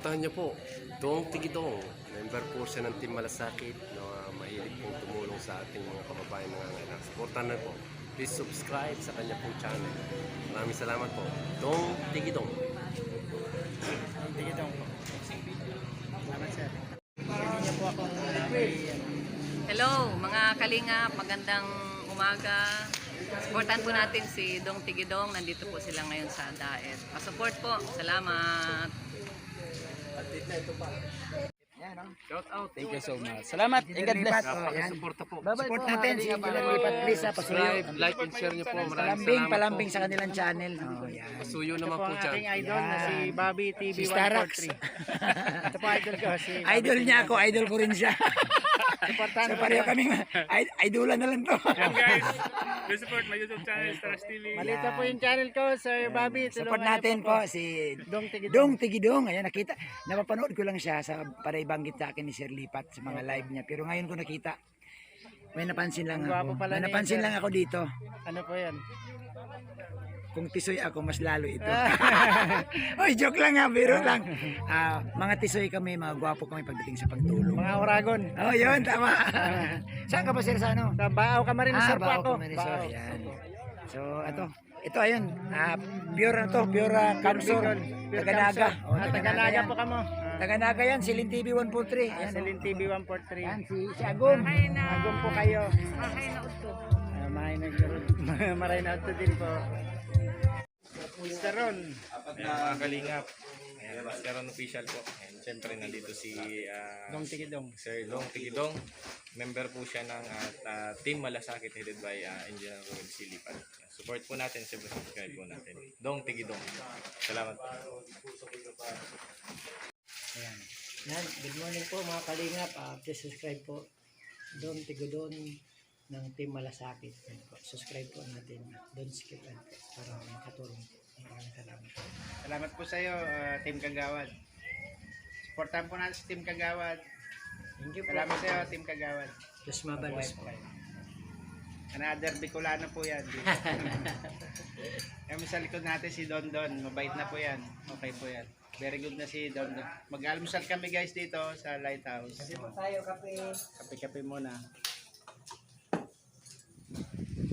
Suportahan niyo po, Dong Tigidong. Member po siya ng Team Malasakit na mahilig pong tumulong sa ating mga kababayan nangangailangan. Suportahan na po. Please subscribe sa kanya pong channel. Maraming salamat po. Dong Tigidong. Dong Tigidong po. Salamat sir. Pwede niyo po akong Hello mga kalingap, magandang umaga. Supportan po natin si Dong Tigidong. Nandito po sila ngayon sa Daet. Pasupport po. Salamat. shout out. Thank you so much. Salamat. And God bless. Suporta po. Support natin si Engineer Lipat please ha. Pasuyo. Like and share niyo po. Maraming salamat po. Palambing sa kanilang channel. Oh, yan. Pasuyo naman po dyan. Aking idol na si Bobby TV Si Starax. 143. Ito po idol ko si Idol niya ako, idol ko rin siya. So pareho kami, idolan na lang to. Guys, please support my YouTube channel, Starax TV. Malita po yung channel ko, Sir Bobby. Support Tulungan natin niyo po si Dong Tigidong. Dong Tigidong. Ayan, nakita. Napapanood ko lang siya sa para ibanggit sa akin ni Sir Lipat sa mga live niya. Pero ngayon ko nakita. May napansin lang Gwapo ako. pala May ni napansin Sir. lang ako dito. Ano po yan? Kung tisoy ako, mas lalo ito. Oy, joke lang ha, biro lang. Mga tisoy kami, mga gwapo kami pagdating sa pagtulong. Mga Oragon. Oh, yun, tama. Saan ka ba, Sir, sa ano? Sa Baaw Camarines Sir po Bao ako. Camarines, Baaw. yan. So, ito ayun, pure na to, pure Kamsur, Pure Taganaga. Kamsur. Oh, Taganaga yan. po kamo. Taganaga yan, Silin TV 143. Ayan, Silin TV 143. yan, si Agum. Agom po kayo. Mahay na usto. Maray na ito din po. Mr. Ron. Mga kalingap. Ayan, Master Ron official po. Ayan, siyempre nandito si Dong Tigidong. Sir Dong Tigidong. Member po siya ng Team Malasakit headed by Engineer Ruel Silipan. Support po natin, subscribe po natin. Dong Tigidong. Salamat. Ayan. Yan, good morning po mga kalingap. Please subscribe po. Don Tigudon ng Team Malasakit. Yan po. Subscribe po natin. Don't skip it para makatulong po. Maraming salamat. Salamat po sa iyo, Team Kagawad. Supportan po natin si Team Kagawad. Thank you po. Salamat sa iyo, Team Kagawad. Diyos mabalos po. Another Bicolano po yan. Kami sa likod natin si Don Don. Mabait na po yan. Okay po yan. Very good na si Don Don. Mag-almusal kami guys dito sa Lighthouse. Kasi po tayo, kape. Kape-kape muna.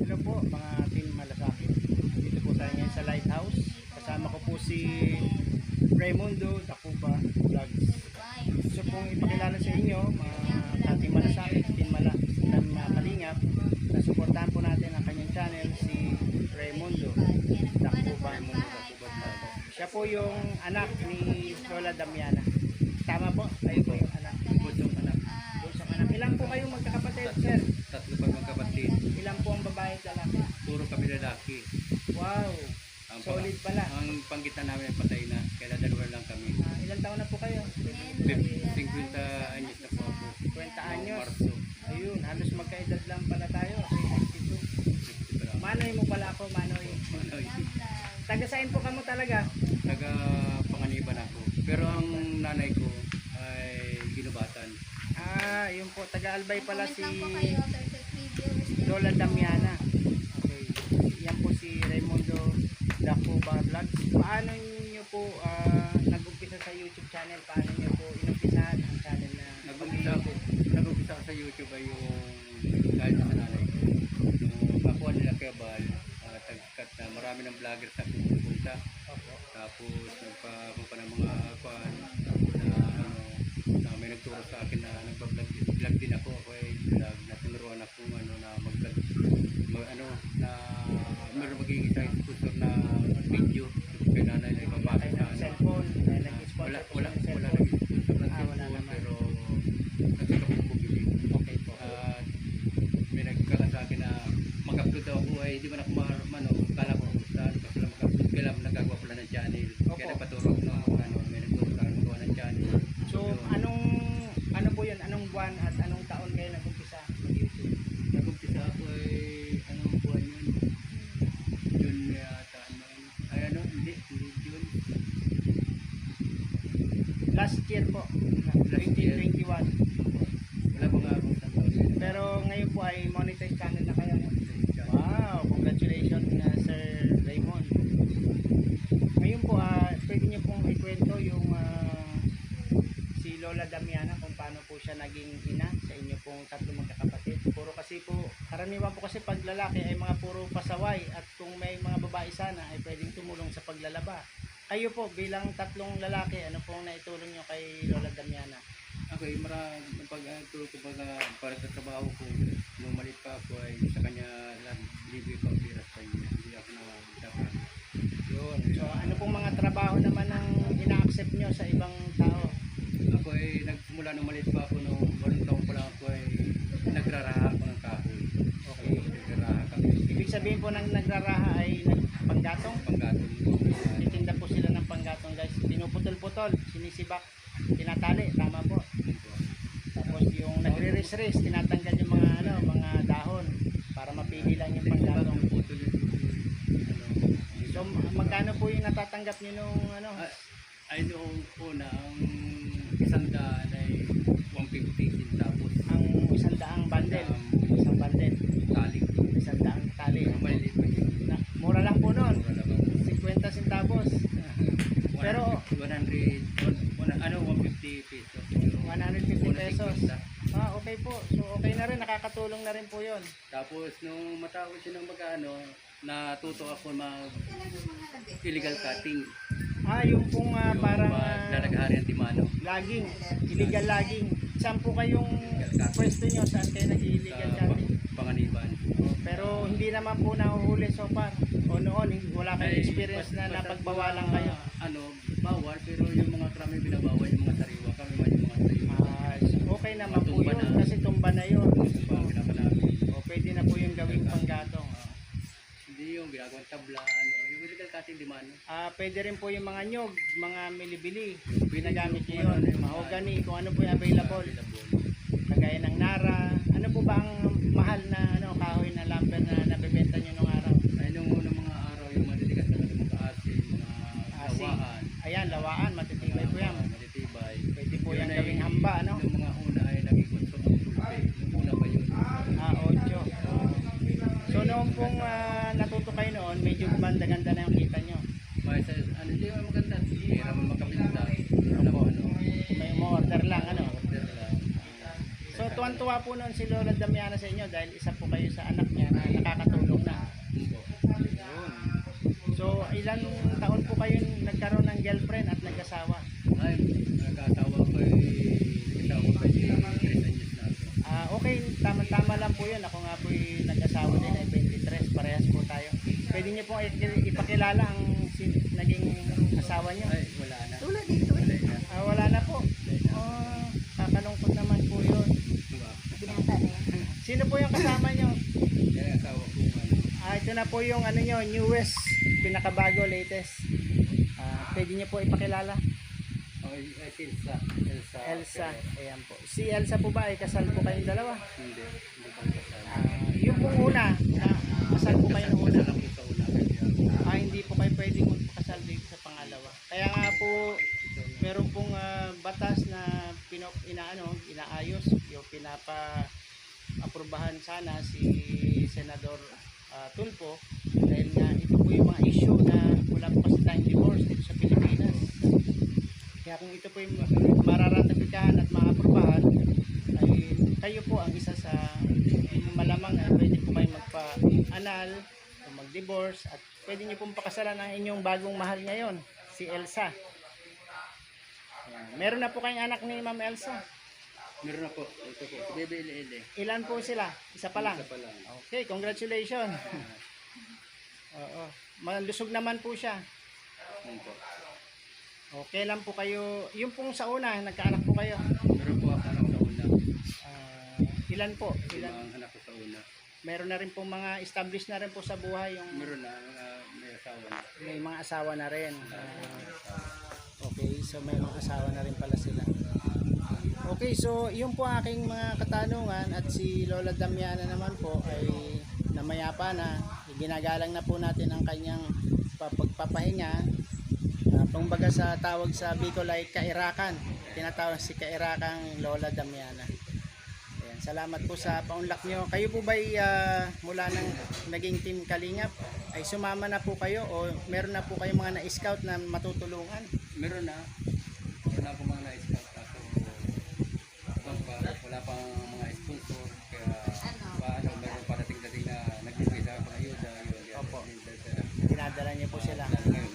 Hello po mga Team Malasakit. Dito po tayo ngayon sa Lighthouse. Kasama ko po si Raimundo Dacuba Vlogs. Gusto pong ipakilala sa inyo mga Team Malasakit, Team Kalingap, na suportahan po natin ang kanyang channel si Raimundo Dacuba. Siya po yung anak ni Lola Damiana. Tama po? Kayo po yung anak. Bunsong anak. Bunsong anak. Ilan po kayong magkakapatid, sir? Tatlo pag magkapatid, Ilan po ang babae at lalaki? puro kami lalaki. Wow! Ang Solid pala. Ang panggitan namin ay patay na, kaya dalawa lang kami. Ilang taon na po kayo? 50 anyos na po ako. 20 anyos. Marso. Ayun, halos magkaedad lang pala tayo. 92. Manoy mo pala ako, Manoy. Taga saan po kamo talaga? Taga Panganiban ako. Pero ang nanay ko ay ginubatan. Yun po, taga Albay pala si Lola Damiana. Okay. Yan po si Raimundo Dacuba Vlogs. Paano niyo po nag-umpisa sa YouTube channel? Paano niyo po inumpisahan ang channel na Nag-umpisa ako sa YouTube ay yung dahil sa nanay ko. Nung kakuha nila kay Bal, tagkat na marami ng vlogger sa pupunta. Tapos nagpa ng mga kuan na may nagturo sa akin na nagba-vlog din ako. Ako ay vlog na tinuruan ako na mag-vlog. Na meron magiging isang sponsor na video kay nanay na ibabasa sa cellphone? wala nag-sponsor ng cellphone pero nagsuka ko bumili. Okay po. At may nagkala sa akin na mag-upload daw ako ay di man ako kala ko saan kasi lang mag-upload kaya lang nagagawa pala ng channel. Kaya nagpaturo ako may nagturo sa akin gawa ng channel. So, ano po yun? Anong buwan at anong taon kayo nag-umpisa mag-YouTube? Nag-umpisa ako ay anong buwan yun? June yata ay hindi June. Last year po, year. 2021. Wala pa nga akong isang taon yun. Pero ngayon po ay monetized channel na kayo. No? Wow, congratulations na Sir Raymond. Ngayon po, pwede niyo pong ikwento yung siya naging ina sa inyo pong tatlong magkakapatid? Puro kasi po, karaniwan po kasi pag lalaki ay mga puro pasaway at kung may mga babae sana ay pwedeng tumulong sa paglalaba. Kayo po bilang tatlong lalaki, ano pong naitulong nyo kay Lola Damiana? Okay, pag-tulog ko para sa trabaho ko, nung maliit pa ako ay sa kanya lang, libre ko ang pira sa kanya. Hindi ako dapat. Yun. So ano pong mga trabaho naman ang ina-accept nyo sa ibang tao? Ako ay nagsimula nung maliit pa ako, nung 8 taon pa lang ako ay nagraraha ako ng kahoy. Okay. Nagraraha kami. Ibig sabihin po ng nagraraha ay panggatong? Panggatong. Titinda po sila ng panggatong guys. Pinuputol-putol, sinisibak, tinatali, tama po. Tapos yung nagre-res-res, tinatanggal yung mga dahon para mapili lang yung panggatong. So magkano po yung natatanggap niyo nung Ay noong una, ang isang daan ay 150 tapos ang 100 bundle, isang bundle, tali. 100 tali. Maliit pa yun. Mura lang po noon, Wala ba? 50 centavos. Pero 150 pesos. 150 pesos. Okay po. So okay na rin, nakakatulong na rin po 'yon. Tapos nung matapos yun ng natuto ako mag illegal cutting. Yung pong Yung parang lalagari ng timano logging, illegal logging. Saan po kayong pwesto nyo? Saan kayo nag-illegal sa cutting? Panganiban. Pero hindi naman po nahuhuli so far. O noon, wala kayong experience na napagbawalan kayo. Bawal, pero yung mga krami binabawal, yung mga sariwa, kami man yung mga sariwa. Okay naman po Tumba yun na. kasi tumba na yun. Pinapalabi. O pwede na po yung gawing panggatong. Hindi yung ginagawang tabla, yung illegal cutting timano. Pwede rin po yung mga nyog, mga milibili. Ginagamit nyo yun. Mahogany, kung ano po yung available. Kagaya ng nara. Ano po ba ang mahal na kahoy na lumber na nabebenta nyo nung araw? Ay, nung unang mga araw, yung matitigas talaga mga asin, mga Asi. lawaan. Ayan, lawaan, matitibay po yan. Matitibay. Pwede po Yun yung ay- gawing hamba, ano? Yung mga una ay naging konsum ng pulpe. Yung una pa yun. 8. So noong pong natuto kayo noon, medyo ganda-ganda na yung kita nyo. May sa, hindi mo maganda. Pera mo makapinta. May order lang, Order lang. So tuwan-tuwa po noon si Lola Damiana sa inyo dahil isa po kayo sa anak niya na nakakatulong na. So ilan taon po kayo nagkaroon ng girlfriend at nag-asawa? Ay, nagkatawa ko nagkatawa ko 3 years na ako. Okay, tama-tama lang po yun. Ako nga po nag-asawa din ay 23, parehas po tayo. Pwede niyo pong ipakilala ang naging asawa niyo? Ay, wala na. Tula dito. Wala na. Wala na po. Kakalungkot naman po yun. Diba? Binata na yan. Sino po yung kasama niyo? Kaya asawa ko Ito na po yung nyo, newest, pinakabago, latest. Pwede niyo po ipakilala? ay Elsa. Elsa. Ayan po. Si Elsa po ba ay kasal po kayong dalawa? Hindi pa kasal. Yung pong una, kasal po kayo ng una. Kasal ako sa una. Kaya, Hindi po kayo pwedeng magpakasal dito sa pangalawa. Kaya nga po, meron pong batas na inaayos, yung pinapa-aprubahan sana si Senador Tulfo dahil nga ito po yung mga issue na wala po kasi tayong divorce dito sa Pilipinas. Kaya kung ito po yung mararatipikahan at maaprubahan, ay kayo po ang isa sa malamang na pwede po kayo magpa-anal o mag-divorce at pwede nyo pong pakasalan ang inyong bagong mahal ngayon, si Elsa. Meron na po kayong anak ni Ma'am Elsa. meron na po. Ito po. Si Bebe Ele. Ilan po sila? Isa pa lang. Isa pa lang. Okay, congratulations. Oo. Malusog naman po siya. Yun po. Okay lang po kayo. Yung pong sa una, nagkaanak po kayo. Meron po ako anak sa una. Ilan po? Ilan? Ang anak ko sa una. Meron na rin po mga established na rin po sa buhay. Yung Meron na. May asawa na. may mga asawa na rin. Okay, so may mga asawa na rin pala sila. Okay, so yun po aking mga katanungan at si Lola Damiana naman po ay namayapa na. Ginagalang na po natin ang kanyang pagpapahinga. Pangbaga sa tawag sa Bicol ay kairakan. Tinatawag si kairakang Lola Damiana. Ayan, salamat po sa paunlak nyo. Kayo po ba mula ng naging team Kalingap ay sumama na po kayo o meron na po kayong mga na-scout na matutulungan? Meron na. Meron na ako mga na-scout. Ako response pa, wala pang mga sponsor, kaya paano, meron parating-dating na nagbibigay sa pang-ayuda, yun, yan. Opo. Dala. Dinadala niyo po sila.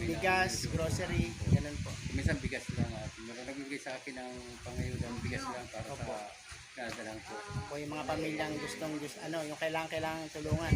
Bigas, grocery, ganun po. Minsan bigas lang at meron nagbibigay sa akin ng pang-ayuda, bigas lang para sa dadalang po. Po yung mga pamilyang yung kailangan tulungan.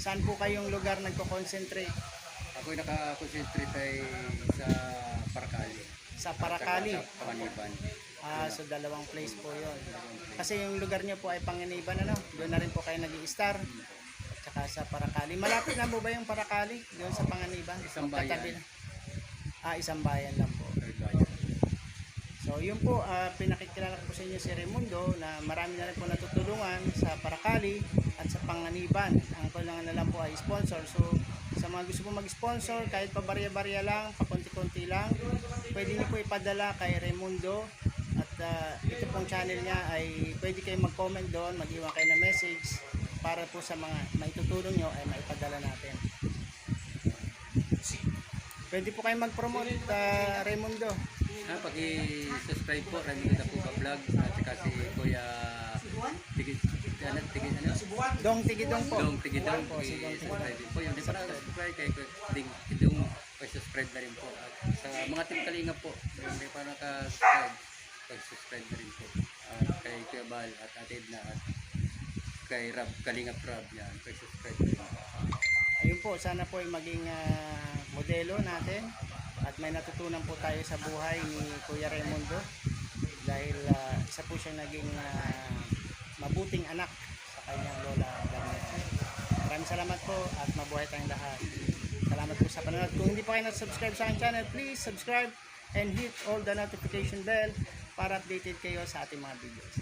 Saan po kayong lugar nagko-concentrate? Ako yung naka-concentrate ay sa Paracali. Sa Paracali. Sa Panginiban. So dalawang place po yon. Kasi yung lugar niyo po ay Panganiban, ano? Doon na rin po kayo nag-i-star. At saka sa Paracali. Malapit na po ba yung Paracali? Doon sa Panganiban? Isang bayan. Magkatabi na. Isang bayan lang po. Third bayan. So yun po, pinakikilala ko po sa inyo si Raimundo na marami na rin po natutulungan sa Paracali at sa Panganiban. Ang kailangan na lang po ay sponsor. So sa mga gusto po mag-sponsor, kahit pa barya-barya lang, pakunti-kunti lang, pwede niyo po ipadala kay Raimundo. At ito pong channel niya ay pwede kayo mag-comment doon, mag-iwan kayo ng message para po sa mga maitutulong nyo ay maipadala natin. Pwede po kayo mag-promote, Raimundo. Pag-i-subscribe po, Raimundo Dacuba Vlog at saka si Kuya Dong Tigidong po. Dong Tigidong po, si Dong Tigidong. subscribe po. Yung di para subscribe kay Ding Tigidong, subscribe na rin po. At sa mga team Kalinga po, yung di pa naka-subscribe, pag-subscribe na rin po. Kay Kuya Bal at Ate Edna at kay Rab, Kalinga Rab yan, pag-subscribe na rin po. Ayun po, sana po ay maging modelo natin at may natutunan po tayo sa buhay ni Kuya Raimundo dahil isa po siyang naging mabuting anak sa kanyang lola Daniela. Maraming salamat po at mabuhay tayong lahat. Salamat po sa panonood. Kung hindi pa kayo na-subscribe sa aking channel, please subscribe and hit all the notification bell para updated kayo sa ating mga videos.